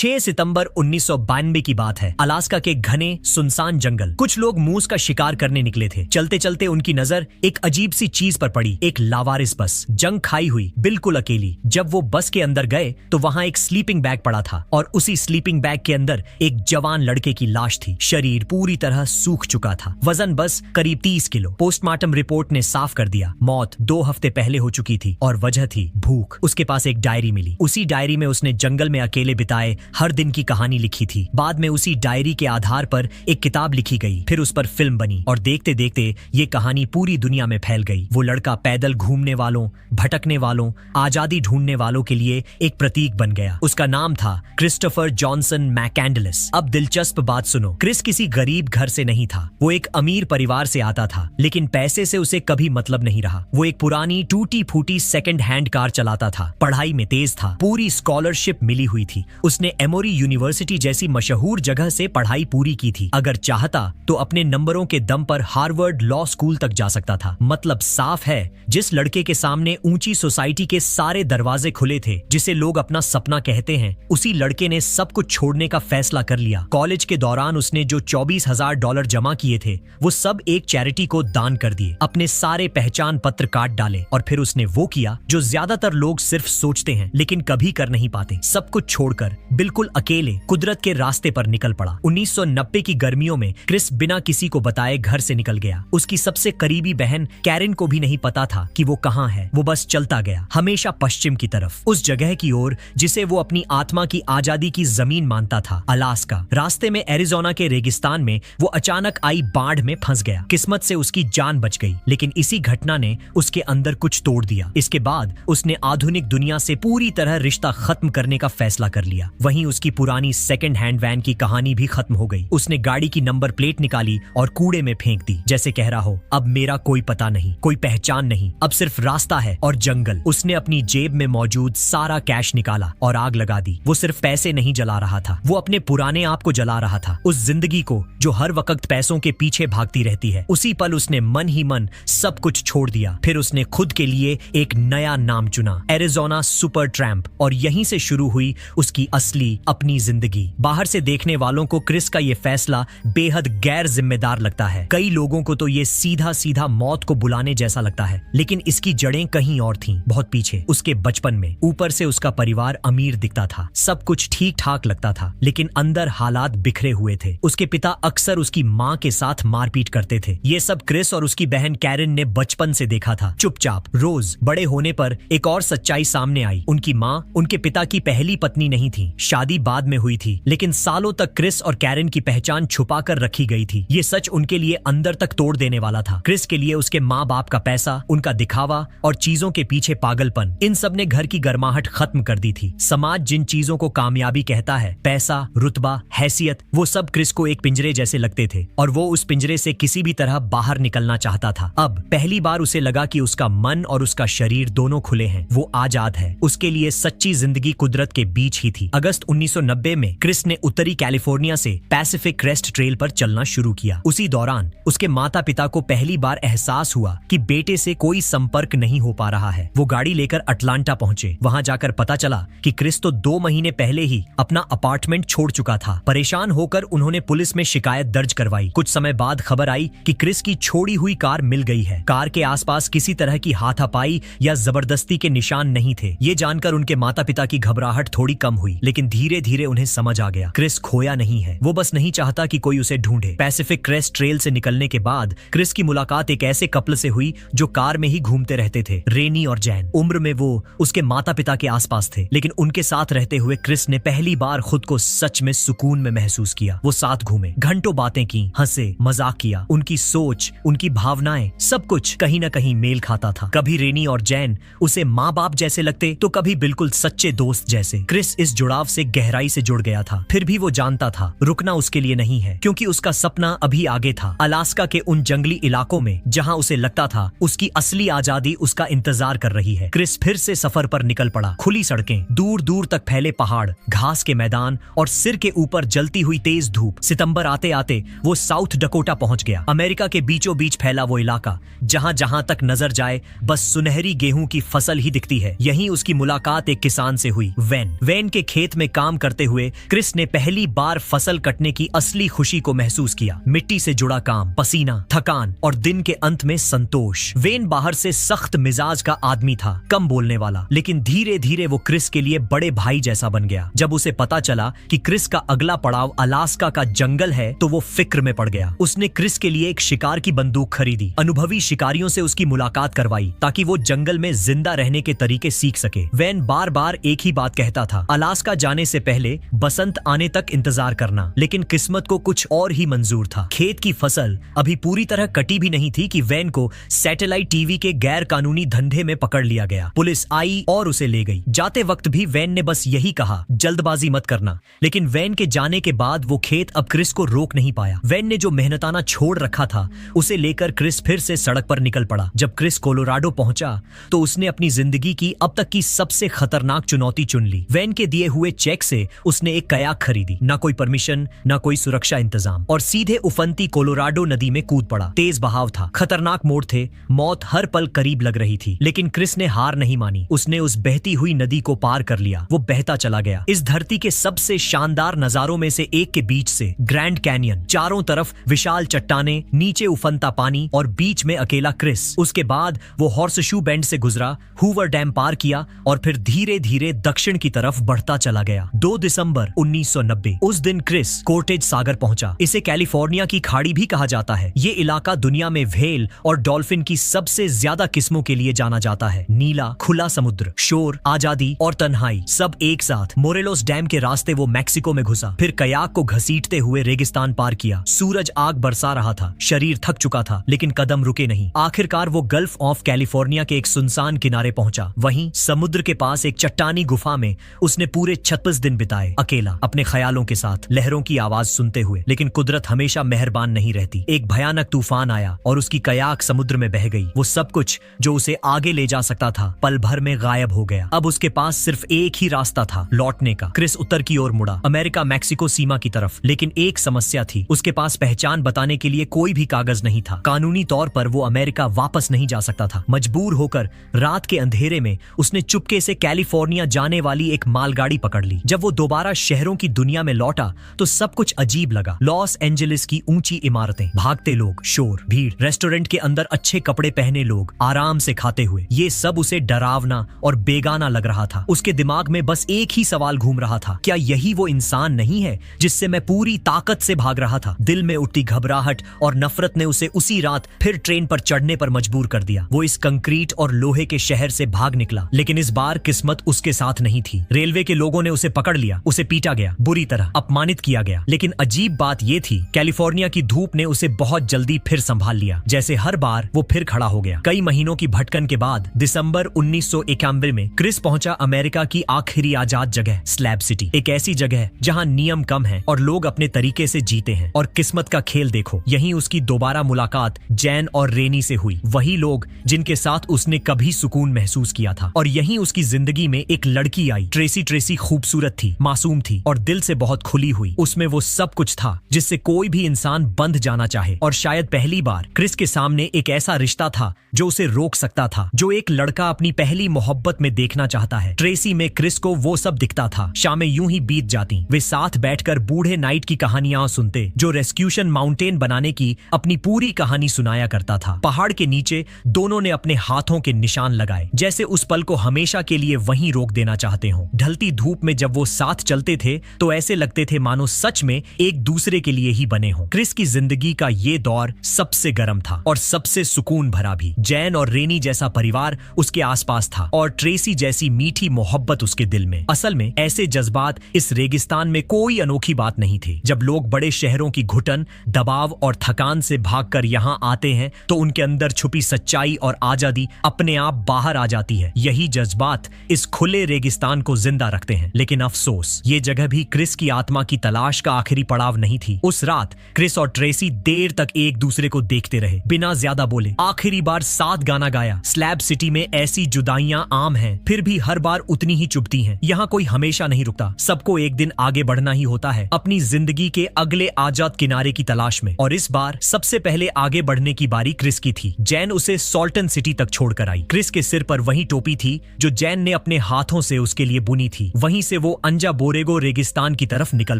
6 सितंबर 1992 की बात है। अलास्का के घने सुनसान जंगल। कुछ लोग मूस का शिकार करने निकले थे। चलते चलते उनकी नजर एक अजीब सी चीज पर पड़ी, एक लावारिस बस, जंग खाई हुई, बिल्कुल अकेली। जब वो बस के अंदर गए तो वहां एक स्लीपिंग बैग पड़ा था और उसी स्लीपिंग बैग के अंदर एक जवान लड़के की लाश थी। शरीर पूरी तरह सूख चुका था। वजन बस करीब 30 किलो। पोस्टमार्टम रिपोर्ट ने साफ कर दिया, मौत 2 हफ्ते पहले हो चुकी थी और वजह थी भूख। उसके पास एक डायरी मिली। उसी डायरी में उसने जंगल में अकेले बिताए हर दिन की कहानी लिखी थी। बाद में उसी डायरी के आधार पर एक किताब लिखी गई, फिर उस पर फिल्म बनी और देखते देखते ये कहानी पूरी दुनिया में फैल गई। वो लड़का पैदल घूमने वालों, भटकने वालों, आजादी ढूंढने वालों के लिए एक प्रतीक बन गया। उसका नाम था क्रिस्टोफर जॉनसन मैकेंडलस। अब दिलचस्प बात सुनो, क्रिस किसी गरीब घर से नहीं था। वो एक अमीर परिवार से आता था, लेकिन पैसे से उसे कभी मतलब नहीं रहा। वो एक पुरानी टूटी फूटी सेकंड हैंड कार चलाता था। पढ़ाई में तेज था, पूरी स्कॉलरशिप मिली हुई थी। उसने एमोरी यूनिवर्सिटी जैसी मशहूर जगह से पढ़ाई पूरी की थी। अगर चाहता तो अपने नंबरों के दम पर हार्वर्ड लॉ स्कूल तक जा सकता था। मतलब साफ है, जिस लड़के के सामने ऊंची सोसाइटी के सारे दरवाजे खुले थे, जिसे लोग अपना सपना कहते हैं, उसी लड़के ने सब कुछ छोड़ने का फैसला कर लिया। कॉलेज के दौरान उसने जो $24,000 जमा किए थे, वो सब एक चैरिटी को दान कर दिए। अपने सारे पहचान पत्र काट डाले और फिर उसने वो किया जो ज्यादातर लोग सिर्फ सोचते हैं लेकिन कभी कर नहीं पाते। सब कुछ छोड़कर बिल्कुल अकेले कुदरत के रास्ते पर निकल पड़ा। 1990 की गर्मियों में क्रिस बिना किसी को बताए घर से निकल गया। उसकी सबसे करीबी बहन कैरिन को भी नहीं पता था कि वो कहाँ है। वो बस चलता गया, हमेशा पश्चिम की तरफ, उस जगह की ओर जिसे वो अपनी आत्मा की आजादी की जमीन मानता था, अलास्का। रास्ते में एरिजोना के रेगिस्तान में वो अचानक आई बाढ़ में फंस गया। किस्मत से उसकी जान बच गई, लेकिन इसी घटना ने उसके अंदर कुछ तोड़ दिया। इसके बाद उसने आधुनिक दुनिया से पूरी तरह रिश्ता खत्म करने का फैसला कर लिया। वहीं उसकी पुरानी सेकंड हैंड वैन की कहानी भी खत्म हो गई। उसने गाड़ी की नंबर प्लेट निकाली और कूड़े में फेंक दी, जैसे कह रहा हो, अब मेरा कोई पता नहीं, कोई पहचान नहीं, अब सिर्फ रास्ता है और जंगल। उसने अपनी जेब में मौजूद सारा कैश निकाला और आग लगा दी। वो सिर्फ पैसे नहीं जला रहा था, वो अपने पुराने आप को जला रहा था, उस जिंदगी को जो हर वक्त पैसों के पीछे भागती रहती है। उसी पल उसने मन ही मन सब कुछ छोड़ दिया। फिर उसने खुद के लिए एक नया नाम चुना, एरिजोना सुपर ट्रैम्प, और यहीं से शुरू हुई उसकी असली अपनी जिंदगी। बाहर से देखने वालों को क्रिस का ये फैसला बेहद गैर जिम्मेदार लगता है। कई लोगों को तो ये सीधा सीधा मौत को बुलाने जैसा लगता है, लेकिन इसकी जड़ें कहीं और थीं, बहुत पीछे, उसके बचपन में। ऊपर से उसका परिवार अमीर दिखता था, सब कुछ ठीक ठाक लगता था, लेकिन अंदर हालात बिखरे हुए थे। उसके पिता अक्सर उसकी माँ के साथ मारपीट करते थे। ये सब क्रिस और उसकी बहन कैरिन ने बचपन से देखा था, चुपचाप। रोज बड़े होने पर एक और सच्चाई सामने आई। उनकी माँ उनके पिता की पहली पत्नी नहीं थी, शादी बाद में हुई थी, लेकिन सालों तक क्रिस और कैरिन की पहचान छुपा कर रखी गई थी। ये सच उनके लिए अंदर तक तोड़ देने वाला था। क्रिस के लिए उसके माँ बाप का पैसा, उनका दिखावा और चीजों के पीछे पागलपन, इन सब ने घर की गर्माहट खत्म कर दी थी। समाज जिन चीजों को कामयाबी कहता है, पैसा, रुतबा, हैसियत, वो सब क्रिस को एक पिंजरे जैसे लगते थे और वो उस पिंजरे से किसी भी तरह बाहर निकलना चाहता था। अब पहली बार उसे लगा कि उसका मन और उसका शरीर दोनों खुले हैं, वो आजाद है। उसके लिए सच्ची जिंदगी कुदरत के बीच ही थी। अगस्त 1990 में क्रिस ने उत्तरी कैलिफोर्निया से पैसिफिक क्रेस्ट ट्रेल पर चलना शुरू किया। उसी दौरान उसके माता पिता को पहली बार एहसास हुआ कि बेटे से कोई संपर्क नहीं हो पा रहा है। वो गाड़ी लेकर अटलांटा पहुंचे। वहां जाकर पता चला कि क्रिस तो 2 महीने पहले ही अपना अपार्टमेंट छोड़ चुका था। परेशान होकर उन्होंने पुलिस में शिकायत दर्ज करवाई। कुछ समय बाद खबर आई कि क्रिस की छोड़ी हुई कार मिल गई है। कार के आसपास किसी तरह की हाथापाई या जबरदस्ती के निशान नहीं थे। ये जानकर उनके माता पिता की घबराहट थोड़ी कम हुई, लेकिन धीरे धीरे उन्हें समझ आ गया, क्रिस खोया नहीं है। वो बस नहीं चाहता कि कोई उसे ढूंढे। पैसिफिक क्रेस्ट ट्रेल से निकलने के बाद क्रिस की मुलाकात एक ऐसे कपल से हुई जो कार में ही घूमते रहते थे, रेनी और जैन। उम्र में वो उसके माता पिता के आसपास थे, लेकिन उनके साथ रहते हुए क्रिस ने पहली बार खुद को सच में सुकून में महसूस किया। वो साथ घूमे, घंटों बातें की, हंसे, मजाक किया। उनकी सोच, उनकी भावनाएं, सब कुछ कहीं न कहीं मेल खाता था। कभी रेनी और जैन उसे माँ बाप जैसे लगते, तो कभी बिल्कुल सच्चे दोस्त जैसे। क्रिस इस जुड़ाव से गहराई से जुड़ गया था। फिर भी वो जानता था रुकना उसके लिए नहीं है, क्योंकि उसका सपना अभी आगे था, अलास्का के उन जंगली इलाकों में जहां उसे लगता था उसकी असली आजादी उसका इंतजार कर रही है। क्रिस फिर से सफर पर निकल पड़ा। खुली सड़कें, दूर दूर तक फैले पहाड़, घास के मैदान और सिर के ऊपर जलती हुई तेज धूप। सितंबर आते आते वो साउथ डकोटा पहुंच गया। अमेरिका के बीचों बीच फैला वो इलाका जहां जहां तक नजर जाए बस सुनहरी गेहूं की फसल ही दिखती है। यहीं उसकी मुलाकात एक किसान से हुई, वैन। वैन के खेत में काम करते हुए क्रिस ने पहली बार फसल कटने की असली खुशी को महसूस किया। मिट्टी से जुड़ा काम, पसीना, थकान और दिन के अंत में संतोष। वेन बाहर से सख्त मिजाज का आदमी था, कम बोलने वाला, लेकिन धीरे धीरे वो क्रिस के लिए बड़े भाई जैसा बन गया। जब उसे पता चला कि क्रिस का अगला पड़ाव अलास्का का जंगल है तो वो फिक्र में पड़ गया। उसने क्रिस के लिए एक शिकार की बंदूक खरीदी, अनुभवी शिकारियों से उसकी मुलाकात करवाई ताकि वो जंगल में जिंदा रहने के तरीके सीख सके। वैन बार बार एक ही बात कहता था, अलास्का जाने से पहले बसंत आने तक इंतजार करना, लेकिन किस्मत को कुछ और ही मंजूर था। खेत की फसल अभी पूरी तरह कटी भी नहीं थी कि वैन को सैटेलाइट टीवी के गैर कानूनी धंधे में पकड़ लिया गया। पुलिस आई और उसे ले गई। जाते वक्त भी वैन ने बस यही कहा, जल्दबाजी मत करना। लेकिन वैन के जाने के बाद वो खेत अब क्रिस को रोक नहीं पाया। वैन ने जो मेहनताना छोड़ रखा था उसे लेकर क्रिस फिर से सड़क पर निकल पड़ा। जब क्रिस कोलोराडो पहुंचा तो उसने अपनी जिंदगी की अब तक की सबसे खतरनाक चुनौती चुन ली। वैन के दिए हुए चेक से उसने एक कयाक खरीदी, ना कोई परमिशन, ना कोई सुरक्षा इंतजाम, और सीधे उफनती कोलोराडो नदी में कूद पड़ा। तेज बहाव था, खतरनाक मोड़ थे, मौत हर पल करीब लग रही थी, लेकिन क्रिस ने हार नहीं मानी। उसने उस बहती हुई नदी को पार कर लिया। वो बहता चला गया। इस धरती के सबसे शानदार नजारों में से एक के बीच से ग्रैंड कैनियन, चारों तरफ विशाल चट्टाने, नीचे उफनता पानी और बीच में अकेला क्रिस। उसके बाद वो हॉर्सशू बेंड से गुजरा, हूवर डैम पार किया और फिर धीरे धीरे दक्षिण की तरफ बढ़ता चला गया। 2 दिसंबर 1990 उस दिन क्रिस कोर्टेज सागर पहुंचा। इसे कैलिफोर्निया की खाड़ी भी कहा जाता है। ये इलाका दुनिया में व्हेल और डॉल्फिन की सबसे ज्यादा किस्मों के लिए जाना जाता है। नीला खुला समुद्र, शोर, आजादी और तन्हाई, सब एक साथ। मोरेलोस डैम के रास्ते वो मैक्सिको में घुसा, फिर कयाक को घसीटते हुए रेगिस्तान पार किया। सूरज आग बरसा रहा था, शरीर थक चुका था, लेकिन कदम रुके नहीं। आखिरकार वो गल्फ ऑफ कैलिफोर्निया के एक सुनसान किनारे पहुंचा। वहीं समुद्र के पास एक चट्टानी गुफा में उसने पूरे 36 दिन बिताए, अकेला, अपने ख्यालों के साथ, लहरों की आवाज सुनते हुए। लेकिन कुदरत हमेशा मेहरबान नहीं रहती। एक भयानक तूफान आया और उसकी कयाक समुद्र में बह गई। वो सब कुछ जो उसे आगे ले जा सकता था पल भर में गायब हो गया। अब उसके पास सिर्फ एक ही रास्ता था, लौटने का। क्रिस उत्तर की ओर मुड़ा, अमेरिका मैक्सिको सीमा की तरफ। लेकिन एक समस्या थी, उसके पास पहचान बताने के लिए कोई भी कागज नहीं था। कानूनी तौर पर वो अमेरिका वापस नहीं जा सकता था। मजबूर होकर रात के अंधेरे में उसने चुपके से कैलिफोर्निया जाने वाली एक मालगाड़ी पकड़ ली। जब वो दोबारा शहरों की दुनिया में लौटा तो सब कुछ अजीब लगा। लॉस एंजलिस की ऊंची इमारतें, भागते लोग, शोर, भीड़, रेस्टोरेंट के अंदर अच्छे कपड़े पहने लोग आराम से खाते हुए, ये सब उसे डरावना और बेगाना लग रहा था। उसके दिमाग में बस एक ही सवाल घूम रहा था, क्या यही वो इंसान नहीं है जिससे मैं पूरी ताकत से भाग रहा था? दिल में उठती घबराहट और नफरत ने उसे उसी रात फिर ट्रेन पर चढ़ने पर मजबूर कर दिया। वो इस कंक्रीट और लोहे के शहर से भाग निकला, लेकिन इस बार किस्मत उसके साथ नहीं थी। रेलवे के लोगों ने उसे पकड़ लिया, उसे पीटा गया, बुरी तरह अपमानित किया गया। लेकिन अजीब बात यह थी, कैलिफोर्निया की धूप ने उसे बहुत जल्दी फिर संभाल लिया। जैसे हर बार वो फिर खड़ा हो गया। कई महीनों की भटकन के बाद दिसंबर 1991 में क्रिस पहुंचा अमेरिका की आखिरी आजाद जगह, स्लैब सिटी। एक ऐसी जगह जहां नियम कम है और लोग अपने तरीके से जीते हैं। और किस्मत का खेल देखो, यहीं उसकी दोबारा मुलाकात जैन और रेनी से हुई। वही लोग जिनके साथ उसने कभी सुकून महसूस किया था। और यहीं उसकी जिंदगी में एक लड़की आई। ट्रेसी खूबसूरत थी, मासूम थी और दिल से बहुत खुली हुई। उसमें वो सब कुछ था जिससे कोई भी इंसान बंध जाना चाहे। और शायद पहली बार क्रिस के सामने एक ऐसा रिश्ता था जो उसे रोक सकता था, जो एक लड़का अपनी पहली मोहब्बत में देखना चाहता है। ट्रेसी में क्रिस को वो सब दिखता था। शामें यूं ही बीत जाती, वे साथ बैठकर बूढ़े नाइट की कहानियां सुनते, जो रेस्क्यूशन माउंटेन बनाने की अपनी पूरी कहानी सुनाया करता था। पहाड़ के नीचे दोनों ने अपने हाथों के निशान लगाए, जैसे उस पल को हमेशा के लिए वहीं रोक देना चाहते हो। ढलती धूप में जब वो साथ चलते थे तो ऐसे लगते थे मानो सच में एक दूसरे के लिए ही बने हो। क्रिस की जिंदगी का ये दौर सबसे गर्म था और सबसे सुकून भरा भी। जैन और रेनी जैसा परिवार उसके आसपास था और ट्रेसी जैसी मीठी मोहब्बत उसके दिल में। असल में ऐसे जज्बात इस रेगिस्तान में कोई अनोखी बात नहीं थी। जब लोग बड़े शहरों की घुटन, दबाव और थकान से भागकर यहाँ आते हैं तो उनके अंदर छुपी सच्चाई और आजादी अपने आप बाहर आ जाती है। यही जज्बात इस खुले रेगिस्तान को जिंदा रखते हैं। लेकिन अफसोस, ये जगह भी क्रिस की आत्मा की तलाश का आखिरी पड़ाव नहीं थी। उस रात क्रिस और ट्रेसी देर तक एक दूसरे को देखते रहे, बिना ज्यादा बोले। आखिरी बार साथ गाना गाया। स्लैब सिटी में ऐसी जुदाइयां आम हैं, फिर भी हर बार उतनी ही चुभती हैं। यहाँ कोई हमेशा नहीं रुकता, सबको एक दिन आगे बढ़ना ही होता है, अपनी जिंदगी के अगले आजाद किनारे की तलाश में। और इस बार सबसे पहले आगे बढ़ने की बारी क्रिस की थी। जैन उसे सॉल्टन सिटी तक छोड़कर आई। क्रिस के सिर पर वही टोपी थी जो जैन ने अपने हाथों से उसके लिए बुनी थी। वहीं से वो अंजा बोरेगो रेगिस्तान की तरफ निकल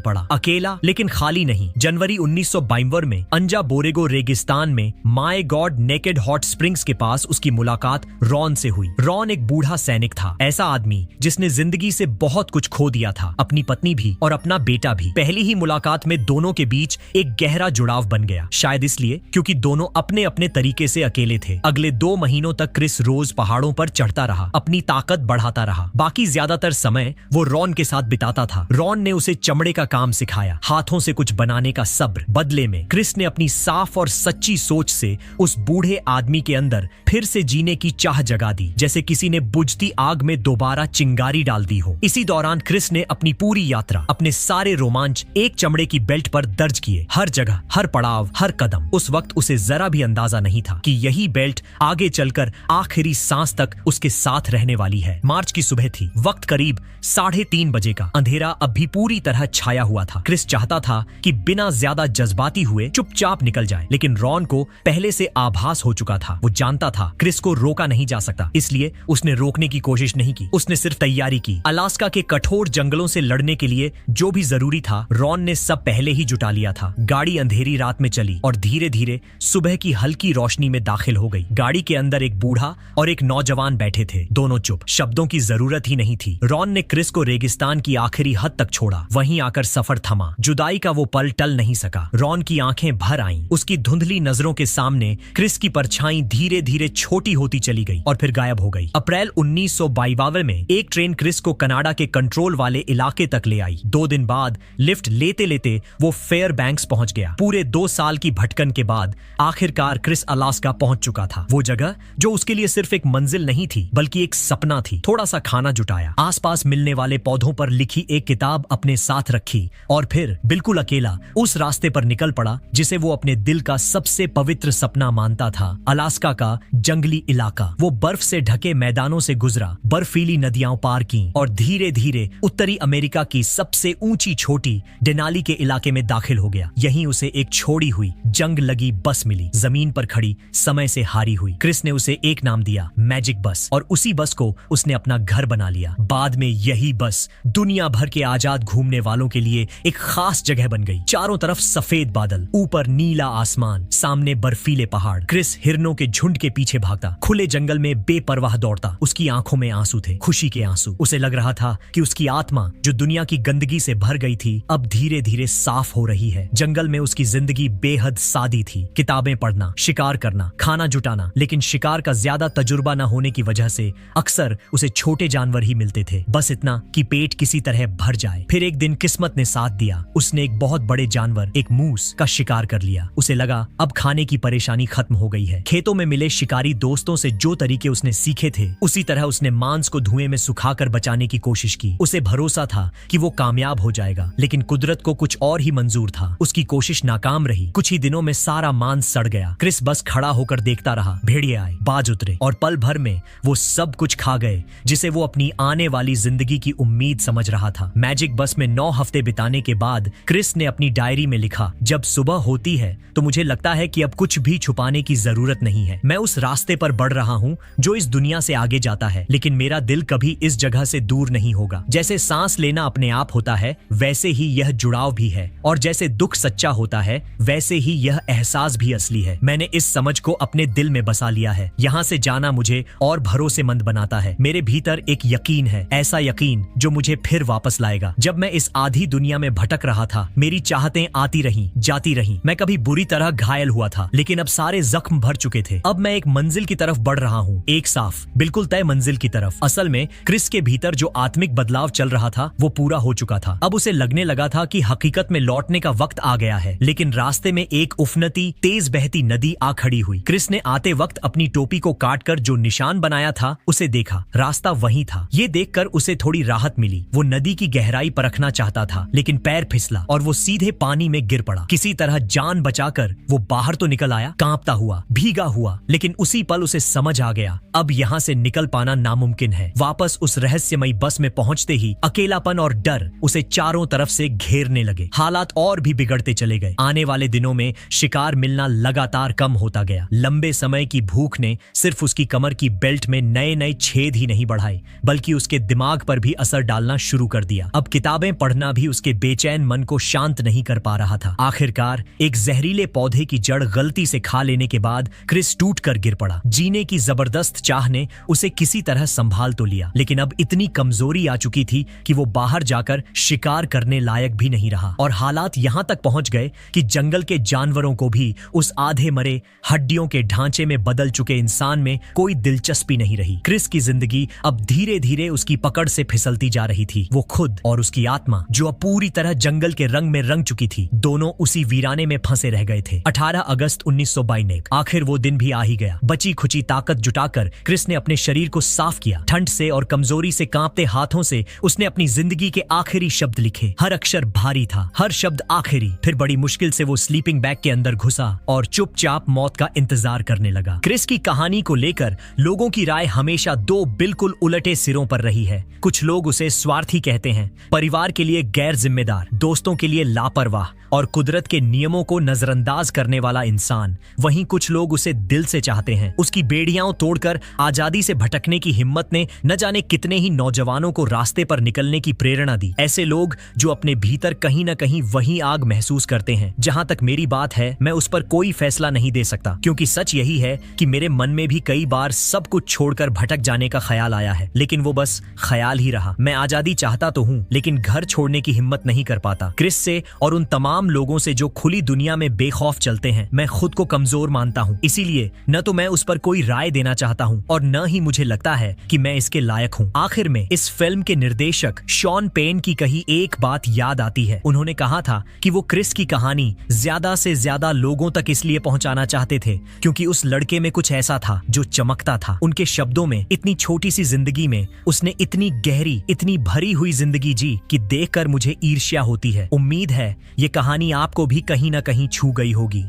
पड़ा, अकेला लेकिन खाली नहीं। जनवरी 1952 में अंजा बोरेगो रेगिस्तान में my God naked hot springs के पास उसकी मुलाकात रॉन से हुई। रॉन एक बूढ़ा सैनिक था, ऐसा आदमी जिसने जिंदगी से बहुत कुछ खो दिया था, अपनी पत्नी भी और अपना बेटा भी। पहली ही मुलाकात में दोनों के बीच एक गहरा जुड़ाव बन गया, शायद इसलिए क्योंकि दोनों अपने अपने तरीके से अकेले थे। अगले 2 महीनों तक क्रिस रोज पहाड़ों पर चढ़ता रहा, अपनी ताकत बढ़ाता रहा। बाकी ज्यादातर समय वो रॉन के साथ बिताता था। रॉन ने उसे चमड़े का काम सिखाया, हाथों से कुछ बनाने का सब्र। बदले में क्रिस ने अपनी साफ और सच्ची सोच से उस बूढ़े आदमी के अंदर फिर से जीने की चाह जगा दी, जैसे किसी ने बुझती आग में दोबारा चिंगारी डाल दी हो। इसी दौरान क्रिस ने अपनी पूरी यात्रा, अपने सारे रोमांच एक चमड़े की बेल्ट पर दर्ज किए, हर जगह, हर पड़ाव, हर कदम। उस वक्त उसे जरा भी अंदाजा नहीं था कि यही बेल्ट आगे चलकर आखिरी सांस तक उसके साथ रहने वाली है। मार्च की सुबह थी, वक्त करीब 3:30 बजे का। अंधेरा अब भी पूरी तरह छाया हुआ था। क्रिस चाहता था कि बिना ज्यादा जज्बाती हुए चुपचाप निकल जाए, लेकिन रॉन को पहले से आभास हो चुका था। वो जानता था क्रिस को रोका नहीं जा सकता, इसलिए उसने रोकने की कोशिश नहीं की। उसने सिर्फ तैयारी की। अलास्का के कठोर जंगलों से लड़ने के लिए जो भी जरूरी था, रॉन ने सब पहले ही जुटा लिया था। गाड़ी अंधेरी रात में चली और धीरे धीरे सुबह की हल्की रोशनी में दाखिल हो गई। गाड़ी के अंदर एक बूढ़ा और एक नौजवान बैठे थे, दोनों चुप। शब्दों की जरूरत ही नहीं थी। रॉन ने क्रिस को रेगिस्तान की आखिरी हद तक छोड़ा, वहीं आकर सफर थमा। जुदाई का वो पल टल नहीं सका। रॉन की आंखें भर आईं। उसकी धुंधली नजरों के सामने क्रिस की परछाई धीरे धीरे छोटी होती चली गई और फिर गायब हो गई। अप्रैल 1952 में एक ट्रेन क्रिस को कनाडा के कंट्रोल वाले इलाके तक ले आई। 2 दिन बाद लिफ्ट लेते लेते वो फेयरबैंक्स पहुंच गया। पूरे 2 साल की भटकन के बाद आखिरकार क्रिस अलास्का पहुंच चुका था, वो जगह जो उसके लिए सिर्फ एक मंजिल नहीं थी बल्कि एक सपना थी। थोड़ा सा खाना जुटाया, आसपास मिलने वाले पौधों पर लिखी एक किताब अपने साथ रखी और फिर बिल्कुल अकेला उस रास्ते पर निकल पड़ा जिसे वो अपने दिल का सबसे पवित्र सपना मानता था, अलास्का का जंगली इलाका। वो बर्फ से ढके मैदानों से गुजरा, बर्फीली नदियां पार की और धीरे धीरे उत्तरी अमेरिका की सबसे ऊंची छोटी डेनाली के इलाके में दाखिल हो गया। यहीं उसे एक छोड़ी हुई जंग लगी बस मिली, जमीन पर खड़ी, समय से हारी हुई। क्रिस ने उसे एक नाम दिया, मैजिक बस, और उसी बस को उसने अपना घर बना लिया। बाद में यही बस दुनिया भर के आजाद घूमने वालों के लिए एक खास जगह बन गई। चारों तरफ सफेद बादल, ऊपर नीला आसमान, सामने बर्फीले पहाड़। क्रिस हिरनों के झुंड के पीछे भागता, खुले जंगल में बेपरवाह दौड़ता। उसकी आंखों में आंसू थे, खुशी के आंसू। उसे लग रहा था कि उसकी आत्मा जो दुनिया की गंदगी से भर गई थी, अब धीरे धीरे साफ हो रही है। जंगल में उसकी जिंदगी बेहद सादी थी, किताबें पढ़ना, शिकार करना, खाना जुटाना। लेकिन शिकार का ज्यादा तजुर्बा न होने की वजह से अक्सर उसे छोटे जानवर ही मिलते थे, बस इतना कि पेट किसी तरह भर जाए। फिर एक दिन किस्मत ने साथ दिया, उसने एक बहुत बड़े जानवर, एक मूस का शिकार कर लिया। उसे लगा अब खाने की परेशानी खत्म हो गई है। खेतों में मिले शिकारी दोस्तों से जो तरीके उसने सीखे थे, उसी तरह उसने मांस को धुएं में सुखाकर बचाने की कोशिश की। उसे भरोसा था कि वो कामयाब हो जाएगा, लेकिन कुदरत को कुछ और ही मंजूर था। उसकी कोशिश नाकाम रही। कुछ ही दिनों में सारा मांस सड़ गया। क्रिस बस खड़ा होकर देखता रहा। भेड़िए आए, बाज उतरे और पल भर में वो सब कुछ खा गए जिसे वो अपनी आने वाली जिंदगी की उम्मीद समझ रहा था। मैजिक बस में 9 हफ्ते बिताने के बाद क्रिस ने अपनी डायरी में लिखा, जब सुबह होती है तो मुझे लगता है कि अब कुछ भी छुपाने की जरूरत नहीं है। मैं उस रास्ते पर बढ़ रहा हूँ जो इस दुनिया से आगे जाता है, लेकिन मेरा दिल कभी इस जगह से दूर नहीं होगा। जैसे सांस लेना अपने आप होता है, वैसे ही यह जुड़ाव भी है, और जैसे दुख सच्चा होता है, वैसे ही यह एहसास भी असली है। मैंने इस समझ को अपने दिल में बसा लिया है। यहाँ से जाना मुझे और भरोसेमंद बनाता है। मेरे भीतर एक यकीन है, ऐसा यकीन जो मुझे फिर वापस लाएगा। जब मैं इस आधी दुनिया में भटक रहा था, मेरी चाहतें आती रहीं, जाती रहीं। मैं कभी बुरी तरह घायल हुआ था, लेकिन अब सारे जख्म भर चुके थे। अब मैं एक मंजिल की तरफ बढ़ रहा हूँ, एक साफ, बिल्कुल तय मंजिल की तरफ। असल में क्रिस के भीतर जो आत्मिक बदलाव चल रहा था, वो पूरा हो चुका था। अब उसे लगने लगा था कि हकीकत में लौटने का वक्त आ गया है। लेकिन रास्ते में एक उफनती, तेज बहती नदी आ खड़ी हुई। क्रिस ने आते वक्त अपनी टोपी को काटकर जो निशान बनाया था, उसे देखा। रास्ता वही था। ये देखकर उसे थोड़ी राहत मिली। वो नदी की गहराई परखना चाहता था, लेकिन पैर फिसला और वो सीधे पानी में गिर पड़ा। किसी तरह जान बचाकर वो बाहर तो निकल आया, कांपता हुआ, भीगा हुआ, लेकिन उसी पल उसे समझ आ गया, अब यहाँ से निकल पाना नामुमकिन है। वापस उस रहस्यमयी बस में पहुंचते ही अकेलापन और डर उसे चारों तरफ से घेरने लगे। हालात और भी बिगड़ते चले गए। आने वाले दिनों में शिकार मिलना लगातार कम होता गया। लंबे समय की भूख ने सिर्फ उसकी कमर की बेल्ट में नए नए छेद ही नहीं बढ़ाए, बल्कि उसके दिमाग पर भी असर अंदर डालना शुरू कर दिया। अब किताबें पढ़ना भी उसके बेचैन मन को शांत नहीं कर पा रहा था। आखिरकार एक जहरीले पौधे की जड़ गलती से खा लेने के बाद क्रिस टूट कर गिर पड़ा। जीने की जबरदस्त चाह ने उसे किसी तरह संभाल तो लिया, लेकिन अब इतनी कमजोरी आ चुकी थी कि वो बाहर जाकर शिकार करने लायक भी नहीं रहा। और हालात यहां तक पहुंच गए कि जंगल के जानवरों को भी उस आधे मरे हड्डियों के ढांचे में बदल चुके इंसान में कोई दिलचस्पी नहीं रही। क्रिस की जिंदगी अब धीरे धीरे उसकी पकड़ से फिसलती जा रही थी। वो खुद और उसकी आत्मा, जो अब पूरी तरह जंगल के रंग में रंग चुकी थी, दोनों उसी वीराने में फंसे रह गए थे। 18 अगस्त 1992 आखिर वो दिन भी आ ही गया। बची खुची ताकत जुटाकर क्रिस ने अपने शरीर को साफ किया। ठंड से और कमजोरी से कांपते हाथों से उसने अपनी जिंदगी के आखिरी शब्द लिखे। हर अक्षर भारी था, हर शब्द आखिरी। फिर बड़ी मुश्किल से वो स्लीपिंग बैग के अंदर घुसा और चुपचाप मौत का इंतजार करने लगा। क्रिस की कहानी को लेकर लोगों की राय हमेशा दो बिल्कुल उलटे सिरों पर रही है। कुछ लोग उसे स्वार्थी कहते हैं, परिवार के लिए गैर जिम्मेदार, दोस्तों के लिए लापरवाह और कुदरत के नियमों को नजरअंदाज करने वाला इंसान। वहीं कुछ लोग उसे दिल से चाहते हैं। उसकी बेड़ियां तोड़कर आजादी से भटकने की हिम्मत ने न जाने कितने ही नौजवानों को रास्ते पर निकलने की प्रेरणा दी। ऐसे लोग जो अपने भीतर कहीं न कहीं वही आग महसूस करते हैं। जहां तक मेरी बात है, मैं उस पर कोई फैसला नहीं दे सकता, क्योंकि सच यही है कि मेरे मन में भी कई बार सब कुछ छोड़कर भटक जाने का ख्याल आया है, लेकिन वो बस ख्याल ही रहा। मैं आजादी चाहता तो हूँ, लेकिन घर छोड़ने की हिम्मत नहीं कर पाता। क्रिस से और उन तमाम लोगों से जो खुली दुनिया में बेखौफ चलते हैं, मैं खुद को कमजोर मानता हूँ। इसीलिए न तो मैं उस पर कोई राय देना चाहता हूँ और न ही मुझे लगता है कि मैं इसके लायक हूँ। आखिर में इस फिल्म के निर्देशक शॉन पेन की कही एक बात याद आती है। उन्होंने कहा था कि वो क्रिस की कहानी ज्यादा से ज्यादा लोगों तक इसलिए पहुंचाना चाहते थे क्योंकि उस लड़के में कुछ ऐसा था जो चमकता था। उनके शब्दों में, इतनी छोटी सी जिंदगी में उसने इतनी गहरी, इतनी भरी हुई जिंदगी जी कि देखकर मुझे ईर्ष्या होती है। उम्मीद है ये कहानी आपको भी कहीं ना कहीं छू गई होगी।